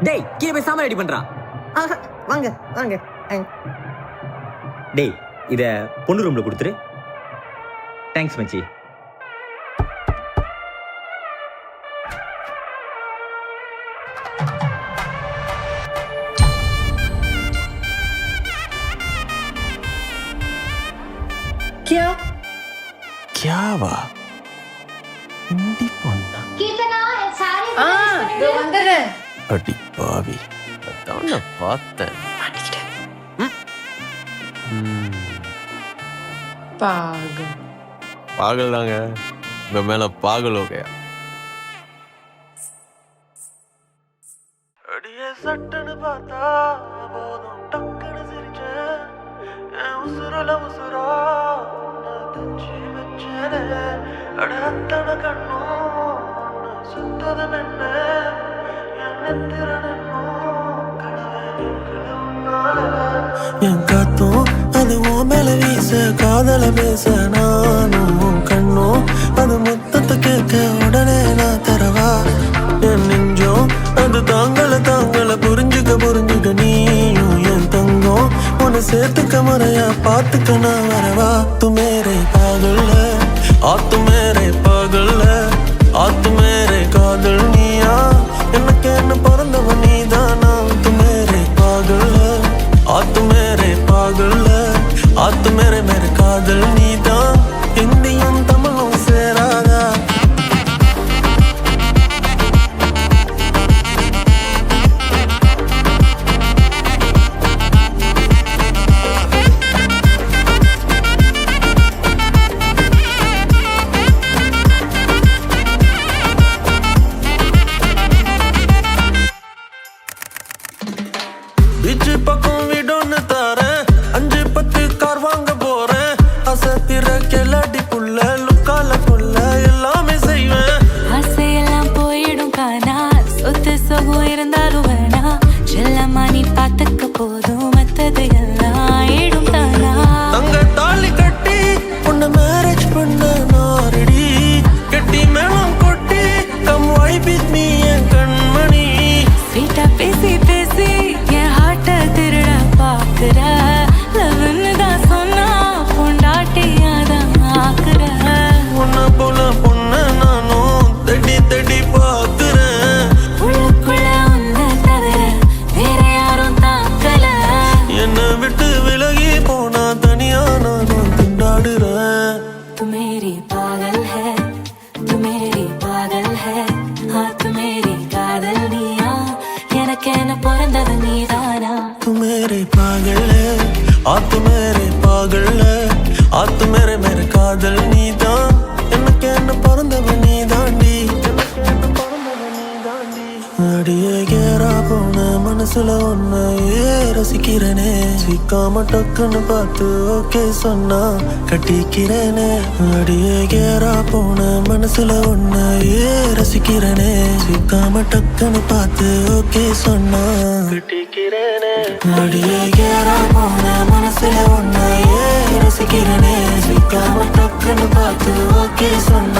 டேய் கீழே போய் சாமான் ரெடி பண்றா. வாங்க வாங்க. டேய் இத பொண்ணு ரூம்ல கொடுத்துரு. தேங்க்ஸ் மச்சி. கியாவா இந்தி பொண்ணா? அடி பாவி, அதான் நான் பார்த்தேன். பாகல் தாங்க, உங்க மேல பாகல். ஓகே அடியே சட்டன்னு பார்த்தா போதும் டக்குன்னு சிரிச்சேன். என் உசுரல உசுரா தச்சு வச்சேனே. அட அத்தனை கண்ணும் சுத்ததும் என்ன என் காத்தும் அது உன் மேல வீச காதல பேச நானும் கண்ணும் அது மொத்தத்தை கேட்க உடனே நான் தரவா. என் நெஞ்சம் அது தாங்கள புரிஞ்சுக்க நீயும் என் தங்கம் உன்னை சேர்த்துக்க முறையா பார்த்துக்க நான் வரவா. து மேரே பாகல்ல ஆத்து மேரே பாகல்ல ஆத்து மேரே காதல் நீயா எனக்கு என்ன பிறந்தவன் நீதானா. து மேரே பாகல்ல ஆத்து மேரே பாகல்ல ஆத்து மேரே மேரே காதல் நீதான். இந்தியும் தமிழும் சேராதா. பீச்சு பக்கம் வீடொன்னு தாரேன், 5-10 கார் வாங்க போறேன். அசத்திர கிளடி புள்ள லுக்கால புள்ள எல்லாமே செய்வேன். ஆசையெல்லாம் போயிடும் காணா, சொத்து சொகம் இருந்தாலும் வேணா. செல்லம்மா நீ பார்த்துக்க போதும், மத்தது எல்லாம் ஆயிடும் தானா. தங்க தாலி கட்டி உன்னை மேரேஜ் பண்ண நாரடி. கட்டி மேளம் கொட்டி கம் வாய் வித் மீ என் கண்மணி. ஸ்வீட்டா பேசி பேசி என் ஹார்ட்ட திருட பாக்குற. லவ்னு தான் சொன்னா பொண்டாட்டியாதான் ஆக்குற. உன்னை போல பொண்ண நானும் தேடி பார்க்கிறேன். உள்ளுக்குள்ள உன்னை தவிர வேற யாரும் தாக்கல. என்னை விட்டு விலகி போனா தனியா நானும் திண்டாடுறேன். तू मेरी पागल है, तू मेरी पागल है, हाँ तू मेरी कादल निया எனக்கு என்ன பிறந்தது நீதானா. तू मेरे पागल है आ तू मेरे पागल है आ तू मेरे मेरे कादल நீதான். எனக்கு என்ன பிறந்தவன் நீ தாண்டி. அடியே கேரா போன மனசுல ஒன்னையே ரசிக்கிறேனே. சிக்காம டக்குன்னு பார்த்து ஓகே சொன்னா கட்டிக்கிறேனே. அடியே கேரா போன மனசுல ஒன்னையே ரசிக்கிறேனே. சிக்காம டக்குன்னு பார்த்து ஓகே சொன்னா கட்டிக்கிறேனே. அடியே கேரா போன மனசுல ஒன்னையே ரசிக்கிறேனே. சிக்காம டக்குன்னு பார்த்து ஓகே சொன்னா